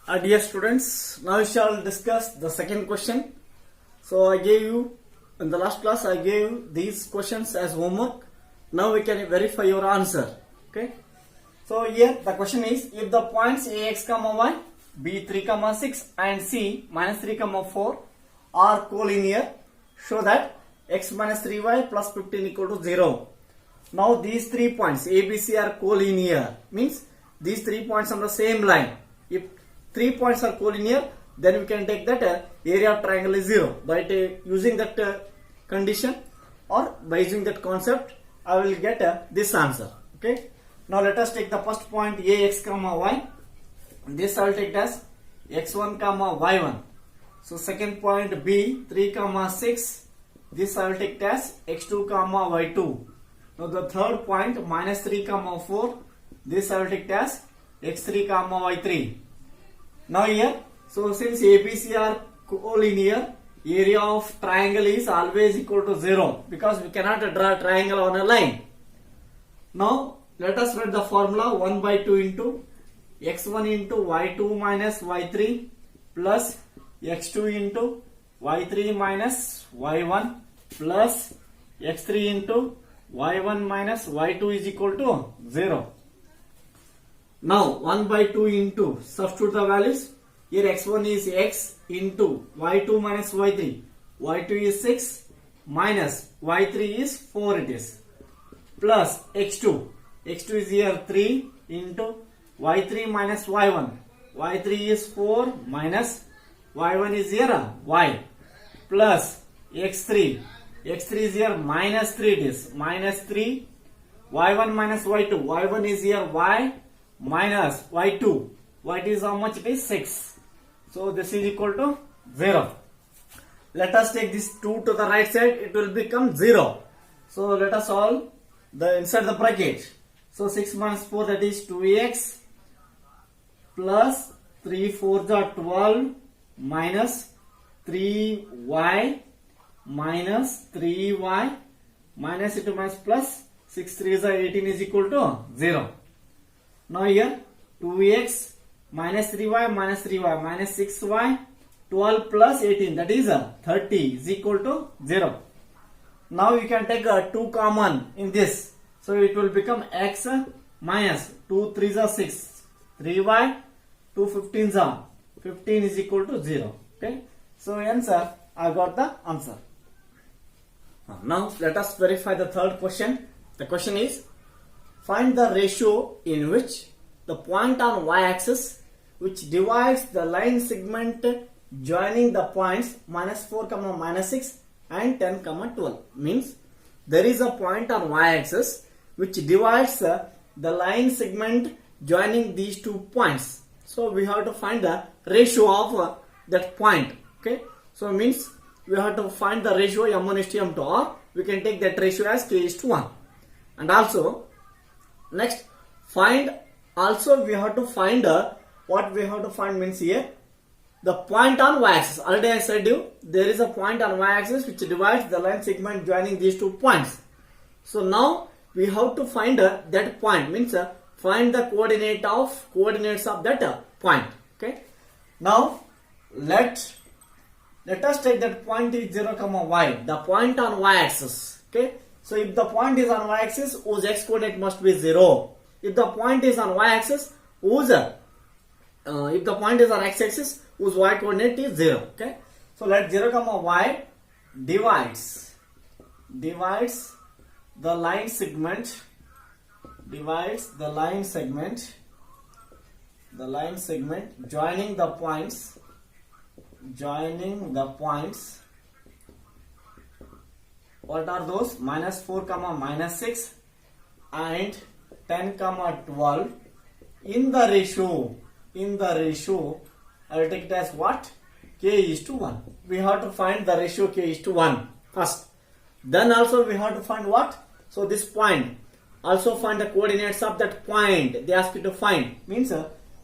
Dear students, now we shall discuss the second question. So I gave you, in the last class I gave these questions as homework. Now we can verify your answer. Okay. So here the question is, if the points ax, y, b 3, 6 and c minus 3, 4 are collinear, show that x minus 3y plus 15 equal to 0. Now these 3 points a, b, c are collinear, means these 3 points on the same line. If 3 points are collinear, then we can take that area of triangle is 0. By using that condition or by using that concept, I will get this answer. Okay. Now let us take the first point ax, y. This I will take as x1, y1. So second point b 3, 6. This I will take as x2, y2. Now the third point minus 3, 4. This I will take as x3, y3. Now here, so since ABC are collinear, area of triangle is always equal to 0 because we cannot draw a triangle on a line. Now let us write the formula 1 by 2 into x1 into y2 minus y3 plus x2 into y3 minus y1 plus x3 into y1 minus y2 is equal to 0. Now 1 by 2 into, substitute the values. Here x1 is x into y2 minus y3. y2 is 6 minus y3 is 4 it is. Plus x2. x2 is here 3 into y3 minus y1. y3 is 4 minus y1 is here y. Plus x3. x3 is here minus 3 it is. Minus 3 y1 minus y2. y1 is here y minus y2. y2 is how much? It is 6. So this is equal to 0. Let us take this 2 to the right side. It will become 0. So let us solve the inside the bracket. So 6 minus 4, that is 2x plus 3 4 are 12 minus 3y minus 3y minus into minus plus 6 3 is 18 is equal to 0. Now here 2x minus 3y minus 3y minus 6y 12 plus 18, that is 30 is equal to 0. Now you can take 2 common in this. So it will become x minus 2 3s are 6, 3y 2 15s are 15 is equal to 0. Okay. So answer, I got the answer. Now let us verify the third question. The question is, find the ratio in which the point on y-axis which divides the line segment joining the points minus 4, minus 6 and 10, 12. Means there is a point on y-axis which divides the line segment joining these 2 points. So we have to find the ratio of that point. Okay. So means we have to find the ratio m1 is to m2, or we can take that ratio as k is to 1. And also next find, also we have to find what we have to find means here the point on y-axis. Already I said you there is a point on y-axis which divides the line segment joining these 2 points. So now we have to find that point, means find the coordinates of that point. Okay. Now let us take that point is 0, y, the point on y-axis. Okay. So if the point is on y-axis, whose x coordinate must be 0. If the point is on y-axis, whose if the point is on x-axis, whose y coordinate is 0. Okay. So let 0, y divides the line segment, joining the points, what are those? Minus 4, minus 6 and 10, 12 in the ratio, I will take it as what? K is to 1. We have to find the ratio k is to 1 first. Then also we have to find what? So this point, also find the coordinates of that point. They ask you to find, means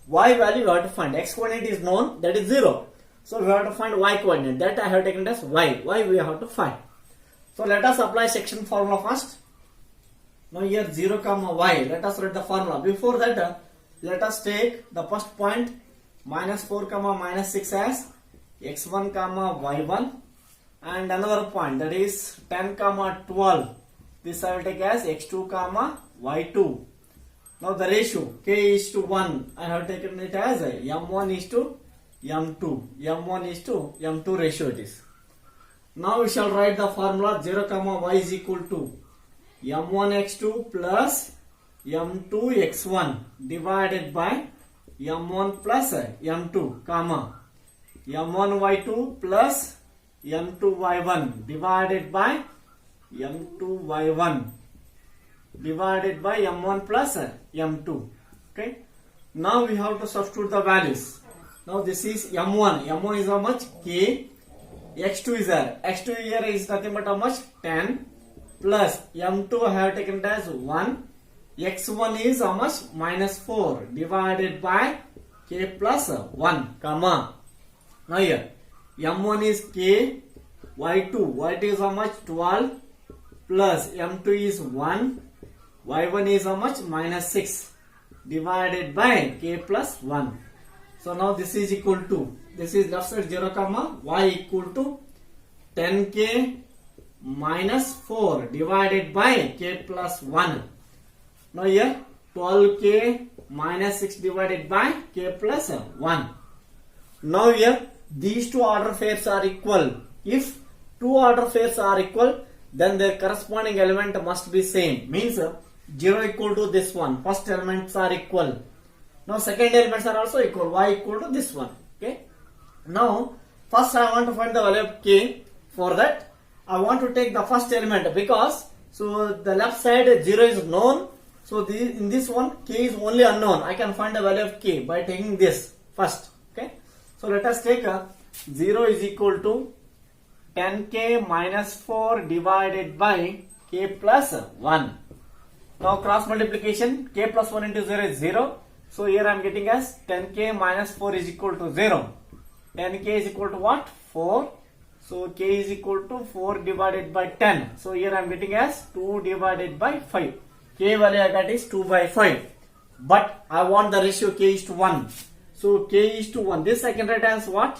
y value we have to find. X coordinate is known, that is 0. So we have to find y coordinate, that I have taken as y. Y we have to find. So let us apply section formula first. Now here 0, y. Let us write the formula. Before that, let us take the first point minus 4 comma minus 6 as x1 comma y1, and another point, that is 10 comma 12. This I will take as x2 comma y2. Now the ratio k is to 1. I have taken it as m1 is to m2. m1 is to m2 ratio it is. Now we shall write the formula 0 comma y is equal to m1 x2 plus m2 x1 divided by m1 plus m2 comma m1 y2 plus m2 y1 divided by m2 y1 divided by m1 plus m2. Okay. Now we have to substitute the values. Now this is m1. m1 is how much? K. x2 is there. x2 here is nothing but how much? 10 plus m2 I have taken it as 1. x1 is how much? Minus 4 divided by k plus 1 comma. Now here m1 is k, y2 is how much? 12 plus m2 is 1, y1 is how much? Minus 6 divided by k plus 1. So now this is equal to, this is left side 0 comma y equal to 10k minus 4 divided by k plus 1. Now here 12k minus 6 divided by k plus 1. Now here these two order pairs are equal. If two order pairs are equal, then their corresponding element must be same. Means 0 equal to this one. First elements are equal. Now second elements are also equal. Y equal to this one. Okay. Now first I want to find the value of k. For that I want to take the first element, because so the left side 0 is known. So in this one k is only unknown. I can find the value of k by taking this first. Okay. So let us take 0 is equal to 10k minus 4 divided by k plus 1. Now cross multiplication, k plus 1 into 0 is 0. So here I am getting as 10k minus 4 is equal to 0. 10k is equal to what? 4. So k is equal to 4 divided by 10. So here I am getting as 2 divided by 5. K value I got is 2 by 5. But I want the ratio k is to 1. So k is to 1. This I can write as what?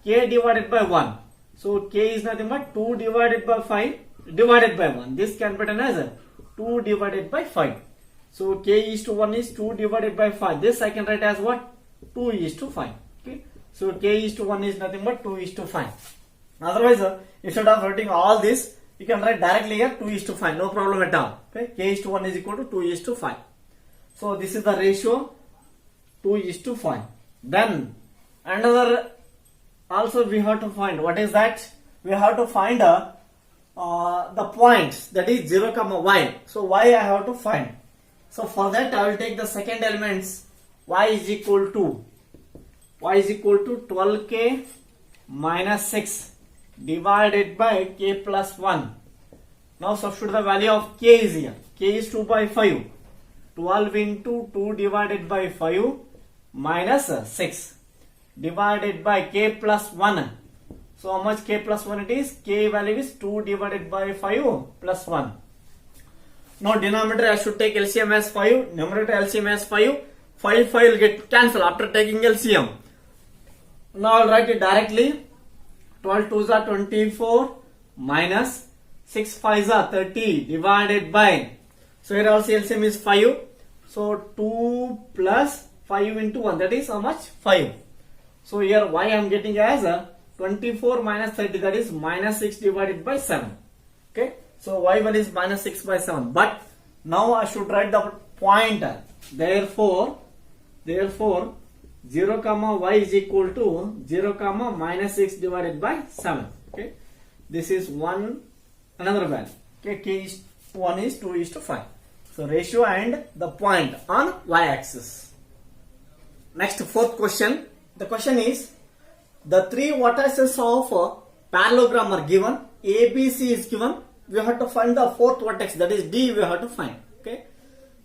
K divided by 1. So k is nothing but 2 divided by 5 divided by 1. This can be written as 2 divided by 5. So k is to 1 is 2 divided by 5. This I can write as what? 2 is to 5. Okay. So k is to 1 is nothing but 2 is to 5. Otherwise, instead of writing all this, you can write directly here 2 is to 5. No problem at all. Okay. K is to 1 is equal to 2 is to 5. So this is the ratio 2 is to 5. Then another also we have to find. What is that? We have to find the points, that is 0 comma y. So y I have to find. So for that I will take the second elements. Y is equal to 12k minus 6 divided by k plus 1. Now substitute the value of k is here. K is 2 by 5. 12 into 2 divided by 5 minus 6 divided by k plus 1. So how much k plus 1 it is? K value is 2 divided by 5 plus 1. Now denominator I should take LCM as 5, numerator LCM as 5. 5 will get cancelled after taking LCM. Now I will write it directly. 12 2s are 24 minus 6 5s are 30 divided by, so here also LCM is 5. So 2 plus 5 into 1, that is how much? 5. So here y I am getting as 24 minus 30, that is minus 6 divided by 7. Okay. So y1 is minus 6 by 7. But now I should write the pointer. Therefore 0 comma y is equal to 0 comma minus 6 divided by 7. Okay. This is one another value. Okay. K is 1 is 2 is to 5. So ratio and the point on y axis. Next, fourth question. The question is, the three vertices of a parallelogram are given. ABC is given. We have to find the fourth vertex, that is D we have to find. Okay.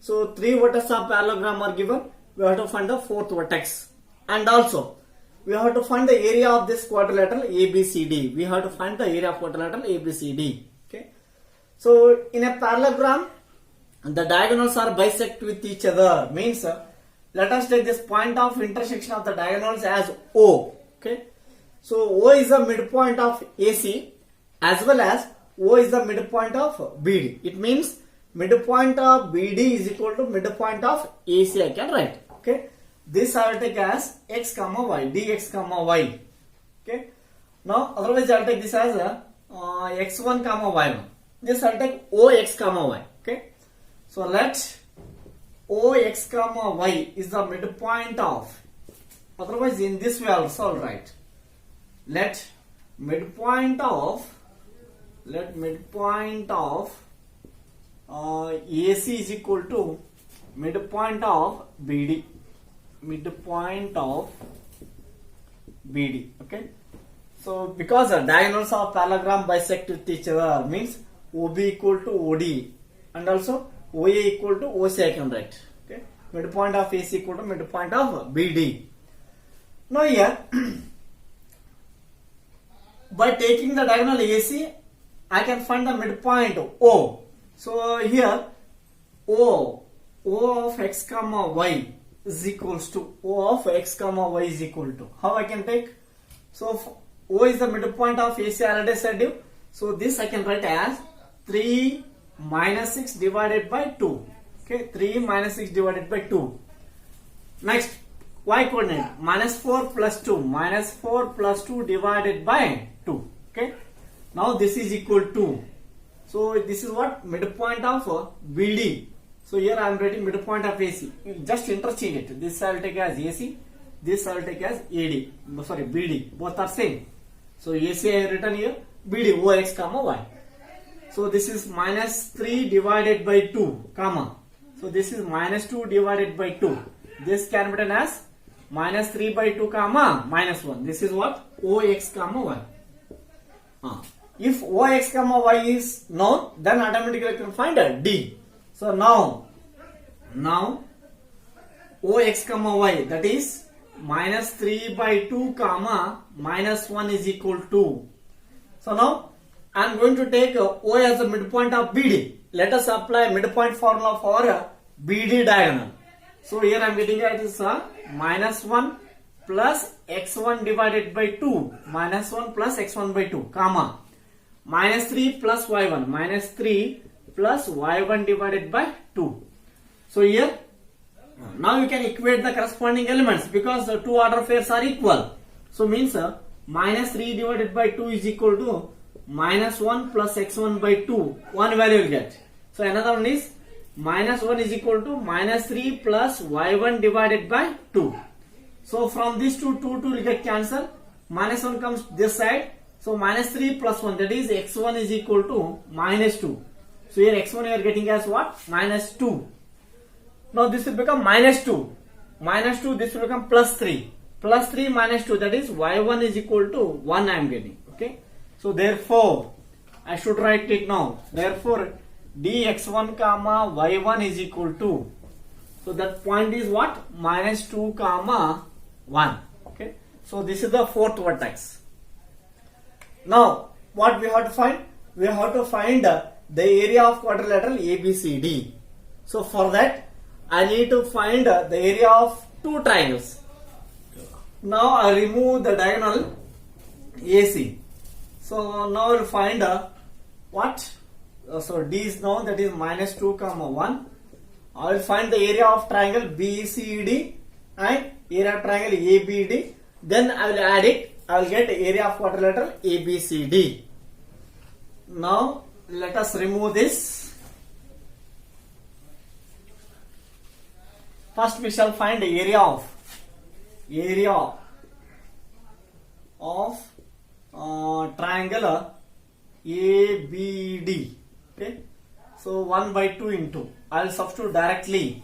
So three vertices of parallelogram are given. We have to find the fourth vertex. And also we have to find the area of this quadrilateral ABCD. We have to find the area of quadrilateral ABCD. Okay. So in a parallelogram, the diagonals are bisect with each other. Means let us take this point of intersection of the diagonals as O. Okay. So O is the midpoint of AC as well as O is the midpoint of BD. It means midpoint of BD is equal to midpoint of AC, I can write. Okay. This I will take as x comma y, dx comma y. Okay. Now otherwise I will take this as x1 comma y1. This I will take ox comma y. Okay. So let ox comma y is the midpoint of, otherwise in this way also I will write. Let midpoint of AC is equal to midpoint of BD. Okay. So because the diagonals of parallelogram bisect with each other means OB equal to OD and also OA equal to OC I can write. Okay. Midpoint of AC equal to midpoint of BD. Now here by taking the diagonal AC I can find the midpoint O. So here O of x comma y is equals to O of x comma y is equal to, how I can take? So O is the midpoint of AC, I already said you. So this I can write as 3 minus 6 divided by 2. Okay, 3 minus 6 divided by 2. Next, y coordinate minus 4 plus 2. Minus 4 plus 2 divided by 2. Okay. Now this is equal to. So this is what? Midpoint of BD. So here I am writing midpoint of AC. You just interchange it. This I will take as AC. This I will take as AD. Sorry, BD. Both are same. So AC I have written here. BD OX comma Y. So this is minus 3 divided by 2 comma. So this is minus 2 divided by 2. This can be written as minus 3 by 2 comma minus 1. This is what? OX comma Y. If OX comma Y is known, then automatically you can find a D. So now OX comma Y, that is minus 3 by 2 comma minus 1 is equal to. So now I am going to take O as the midpoint of BD. Let us apply midpoint formula for BD diagonal. So here I am getting it is minus 1 plus x1 divided by 2, minus 1 plus x1 by 2 comma minus 3 plus y1, minus 3 plus y1 divided by 2. So here now you can equate the corresponding elements because the two order pairs are equal. So means minus 3 divided by 2 is equal to minus 1 plus x1 by 2. One value will get. So another one is minus 1 is equal to minus 3 plus y1 divided by 2. So from these two will get cancelled. Minus 1 comes this side. So minus 3 plus 1, that is x1 is equal to minus 2. So here x1 you are getting as what? Minus 2. Now this will become minus 2. Minus 2, this will become plus 3. Plus 3 minus 2, that is y1 is equal to 1 I am getting. Okay. So therefore I should write it now. Therefore dx1 comma y1 is equal to. So that point is what? Minus 2 comma 1. Okay. So this is the fourth vertex. Now what we have to find? We have to find the area of quadrilateral ABCD. So for that I need to find the area of two triangles. Now I remove the diagonal AC. So now I will find what? So D is known, that is minus 2 comma 1. I will find the area of triangle BCD and area of triangle ABD. Then I will add it. I will get area of quadrilateral ABCD. Now let us remove this. First we shall find the area of triangle ABD. Okay. So 1 by 2 into. I will substitute directly.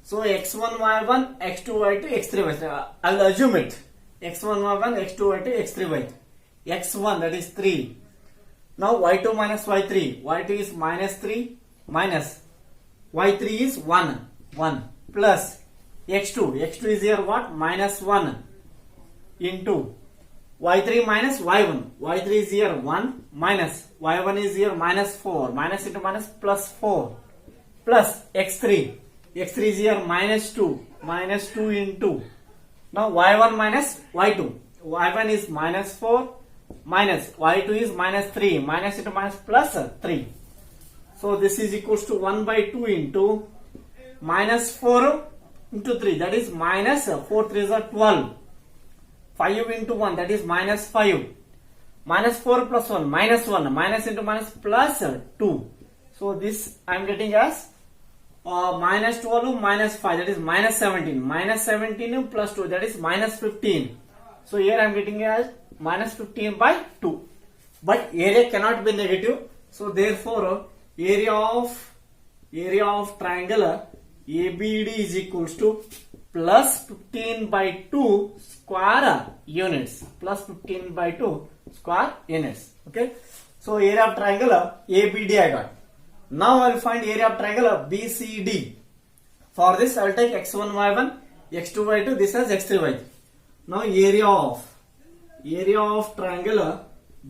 So x1 y1, x2 y2, x3 y3. I will assume it. x1 y1, x2 y2, x3 y3. x1 that is 3. Now y2 minus y3. y2 is minus 3 minus y3 is 1 plus x2. x2 is here what? Minus 1 into y3 minus y1. y3 is here 1 minus y1 is here minus 4. Minus into minus plus 4 plus x3. x3 is here minus 2 minus 2 into. Now y1 minus y2. y1 is minus 4 minus y2 is minus 3. Minus into minus plus 3. So this is equals to 1 by 2 into minus 4 into 3. That is minus 4 3 is 12. 5 into 1, that is minus 5. Minus 4 plus 1, minus 1. Minus into minus plus 2. So this I am getting as minus 12 minus 5, that is minus 17. Minus 17 plus 2, that is minus 15. So here I am getting as minus 15 by 2. But area cannot be negative. So therefore area of triangle ABD is equals to plus 15 by 2 square units. Plus 15 by 2 square units. Okay. So area of triangle ABD I got. Now I will find area of triangle BCD. For this I will take x1 y1, x2 y2, this as x3 y3. Now area of triangle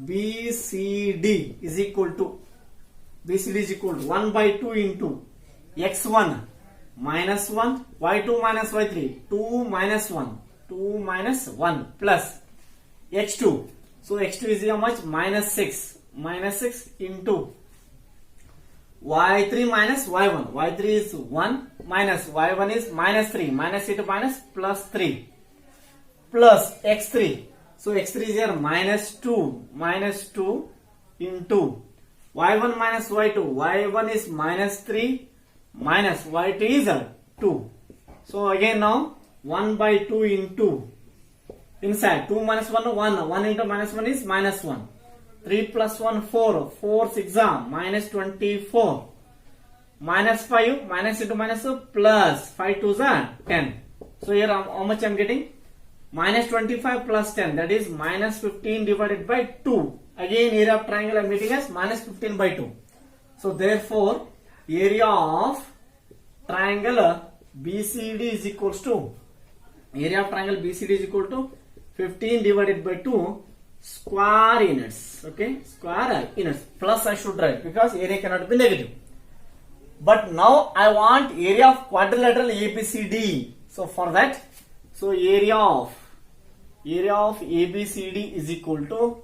BCD is equal to 1 by 2 into x1 minus 1, y2 minus y3, 2 minus 1 plus x2. So x2 is how much? Minus 6 into y3 minus y1. y3 is 1 minus y1 is minus 3. Minus into minus plus 3 plus x3. So x3 is here minus 2 into y1 minus y2. y1 is minus 3 minus y2 is 2. So again now 1 by 2 into inside 2 minus 1 1 into minus 1 is minus 1. 3 plus 1 4 4 6 minus 24 minus 5 minus into minus plus 5 2 10. So here how much I am getting? Minus 25 plus 10, that is minus 15 divided by 2. Again area of triangle I am getting as minus 15 by 2. So therefore area of triangle BCD is equals to 15 divided by 2 square units. Okay, square units. Plus I should write because area cannot be negative. But now I want area of quadrilateral ABCD. So for that, so area of ABCD is equal to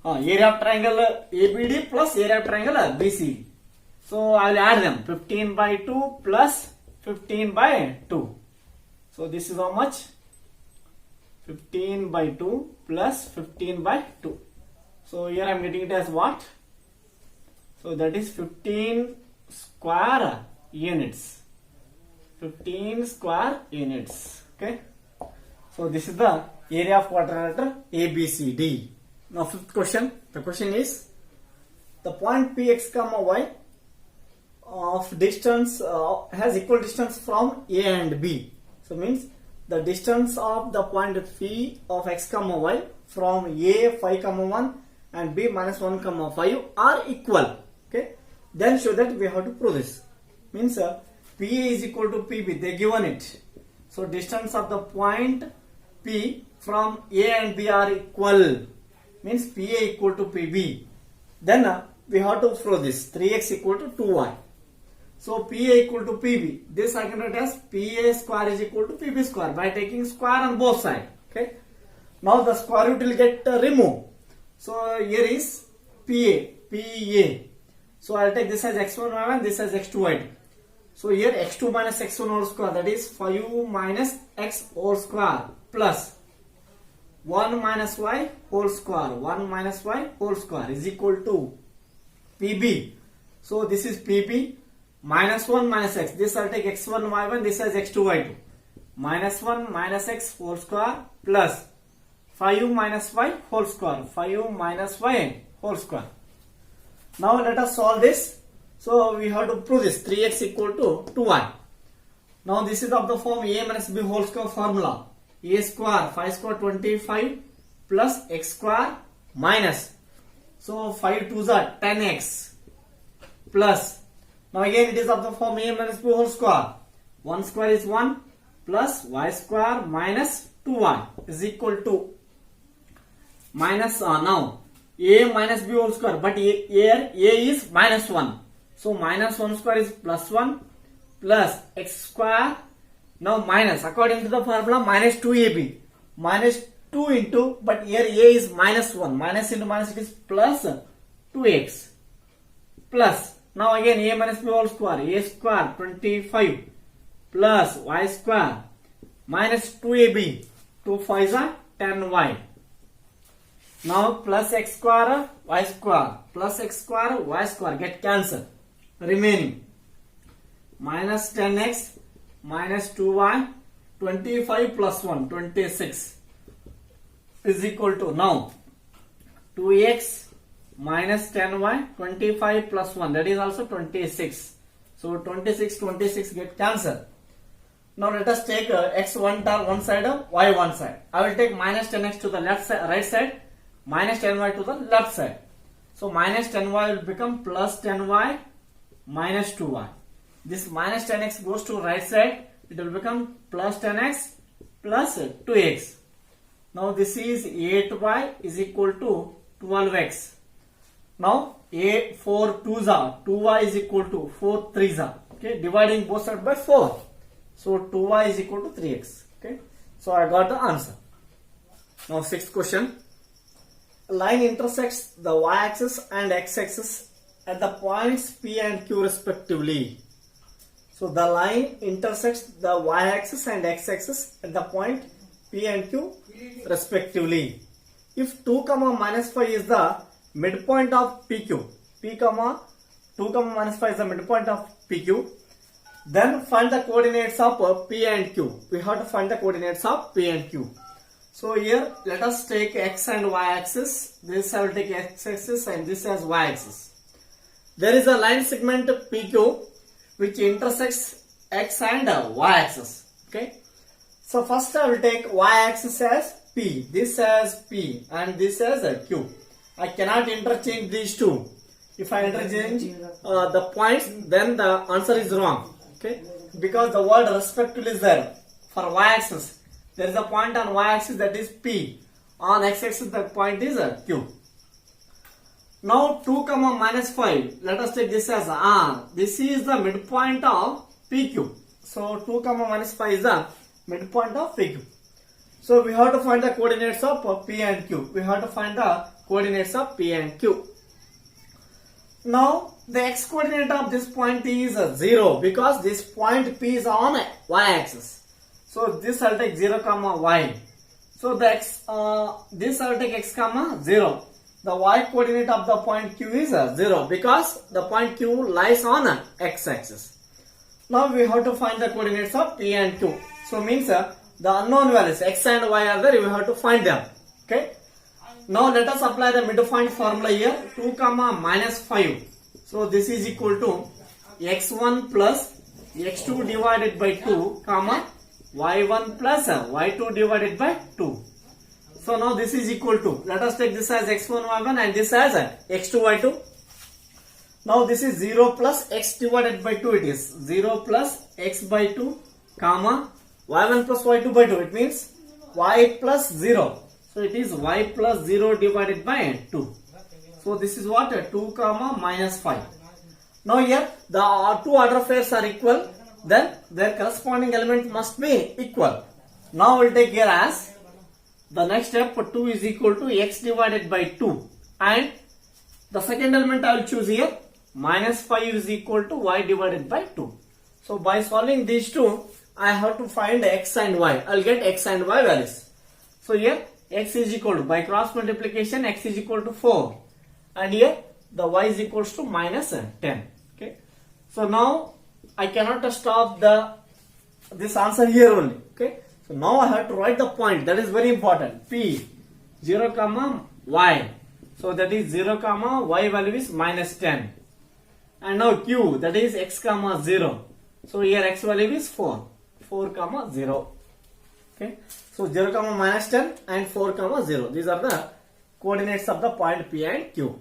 area of triangle ABD plus area of triangle BCD. So I will add them. 15 by 2 plus 15 by 2. So this is how much? 15 by 2 plus 15 by 2. So here I am getting it as what? So that is 15 square units. 15 square units. Okay. So this is the area of quadrilateral ABCD. Now fifth question. The question is the point Px comma y of distance has equal distance from A and B. So means the distance of the point P of x comma y from A 5 comma 1 and B minus 1 comma 5 are equal. Okay. Then show that we have to prove this. Means PA is equal to PB. They given it. So distance of the point P from A and B are equal. Means PA equal to PB. Then we have to prove this. 3x equal to 2y. So PA equal to PB. This I can write as PA square is equal to PB square by taking square on both sides. Okay. Now the square root will get removed. So here is PA. So I will take this as x1 y1, this as x2 y2. So here x2 minus x1 whole square, that is 5 minus x whole square plus 1 minus y whole square. 1 minus y whole square is equal to PB. So this is PB minus 1 minus x. This I will take x1 y1, this as x2 y2. Minus 1 minus x whole square plus 5 minus y whole square. 5 minus y whole square. Now let us solve this. So we have to prove this. 3x equal to 2y. Now this is of the form a minus b whole square formula. A square 5 square 25 plus x square minus. So 5 2s are 10x plus. Now again it is of the form a minus b whole square. 1 square is 1 plus y square minus 2y is equal to minus now a minus b whole square, but here a is minus 1. So minus 1 square is plus 1 plus x square Now minus, according to the formula, minus 2ab. Minus 2 into, but here a is minus 1. Minus into minus, it is plus 2x. Plus, now again a minus b whole square. A square 25 plus y square minus 2ab. 2 5s are 10y. Now plus x square y square plus x square y square get cancelled. Remaining minus 10x minus 2y 25 plus 1 26 is equal to now 2x minus 10y 25 plus 1, that is also 26. So 26 get cancelled. Now let us take x one side, y one side. I will take minus 10x to the left side, right side, minus 10y to the left side. So minus 10y will become plus 10y minus 2y. This minus 10x goes to right side, it will become plus 10x plus 2x. Now this is 8y is equal to 12x. Now a 4 2s are 2y is equal to 4 3s are. Okay, dividing both sides by 4. So 2y is equal to 3x. Okay, so I got the answer. Now sixth question. A line intersects the y-axis and x-axis at the points P and Q respectively. So the line intersects the y-axis and x-axis at the point P and Q respectively. If 2, minus 5 is the midpoint of PQ, P, 2, minus 5 is the midpoint of PQ, then find the coordinates of P and Q. We have to find the coordinates of P and Q. So here let us take x and y axis. This I will take x axis and this as y axis. There is a line segment PQ which intersects x and y axis. Okay. So first I will take y axis as P, this as P and this as Q. I cannot interchange these two. If I interchange the points, then the answer is wrong. Okay, because the word respectively is there. For y axis, there is a point on y axis that is P. On x axis, the point is Q. Now 2, minus 5. Let us take this as R. This is the midpoint of PQ. So 2, minus 5 is the midpoint of PQ. So we have to find the coordinates of P and Q. We have to find the coordinates of P and Q. Now the x coordinate of this point is 0 because this point P is on y axis. So this I'll take 0, y. So the x, this I'll take x, 0. The y coordinate of the point Q is 0 because the point Q lies on x axis. Now we have to find the coordinates of P and Q. So means the unknown values x and y are there, we have to find them. Okay. Now let us apply the midpoint formula here. 2, minus 5. So this is equal to x1 plus x2 divided by 2, y1 plus y2 divided by 2. So now this is equal to, let us take this as x1 y1 and this as x2 y2. Now this is 0 plus x divided by 2, it is 0 plus x by 2, y1 plus y2 by 2, it means y plus 0. So it is y plus 0 divided by 2. So this is what? 2, minus 5. Now here the two order pairs are equal, then their corresponding element must be equal. Now we'll take here as the next step, 2 is equal to x divided by 2, and the second element I will choose here, minus 5 is equal to y divided by 2. So by solving these two, I have to find x and y. I will get x and y values. So here x is equal to, by cross multiplication, x is equal to 4, and here the y is equals to minus 10. Okay. So now I cannot stop this answer here only. Okay. So now I have to write the point, that is very important. P 0, y. So that is 0, y value is minus 10. And now Q, that is x, 0. So here x value is 4. 4, 0. Okay. So 0, minus 10 and 4, 0. These are the coordinates of the point P and Q.